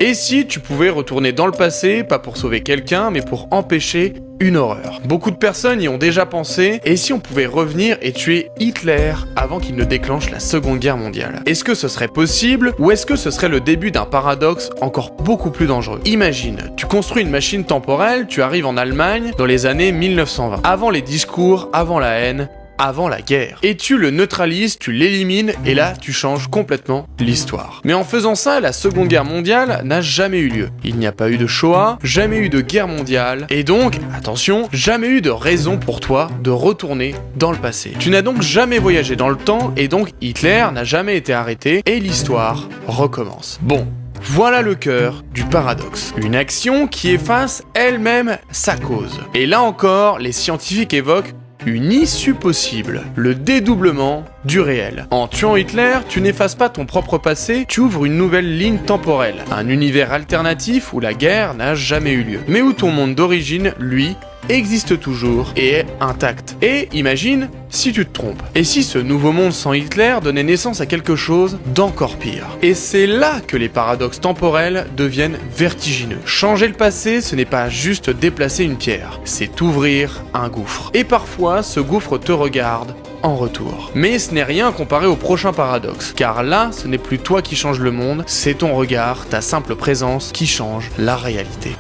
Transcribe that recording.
Et si tu pouvais retourner dans le passé, pas pour sauver quelqu'un, mais pour empêcher une horreur? Beaucoup de personnes y ont déjà pensé, et si on pouvait revenir et tuer Hitler avant qu'il ne déclenche la Seconde Guerre mondiale? Est-ce que ce serait possible, ou est-ce que ce serait le début d'un paradoxe encore beaucoup plus dangereux? Imagine, tu construis une machine temporelle, tu arrives en Allemagne dans les années 1920, avant les discours, avant la haine, avant la guerre. Et tu le neutralises, tu l'élimines, et là, tu changes complètement l'histoire. Mais en faisant ça, la Seconde Guerre mondiale n'a jamais eu lieu. Il n'y a pas eu de Shoah, jamais eu de guerre mondiale, et donc, attention, jamais eu de raison pour toi de retourner dans le passé. Tu n'as donc jamais voyagé dans le temps, et donc Hitler n'a jamais été arrêté, et l'histoire recommence. Bon. Voilà le cœur du paradoxe. Une action qui efface elle-même sa cause. Et là encore, les scientifiques évoquent une issue possible, le dédoublement du réel. En tuant Hitler, tu n'effaces pas ton propre passé, tu ouvres une nouvelle ligne temporelle, un univers alternatif où la guerre n'a jamais eu lieu, mais où ton monde d'origine, lui, existe toujours et est intact. Et imagine si tu te trompes. Et si ce nouveau monde sans Hitler donnait naissance à quelque chose d'encore pire? Et c'est là que les paradoxes temporels deviennent vertigineux. Changer le passé, ce n'est pas juste déplacer une pierre, c'est ouvrir un gouffre. Et parfois, ce gouffre te regarde en retour. Mais ce n'est rien comparé au prochain paradoxe, car là, ce n'est plus toi qui change le monde, c'est ton regard, ta simple présence qui change la réalité.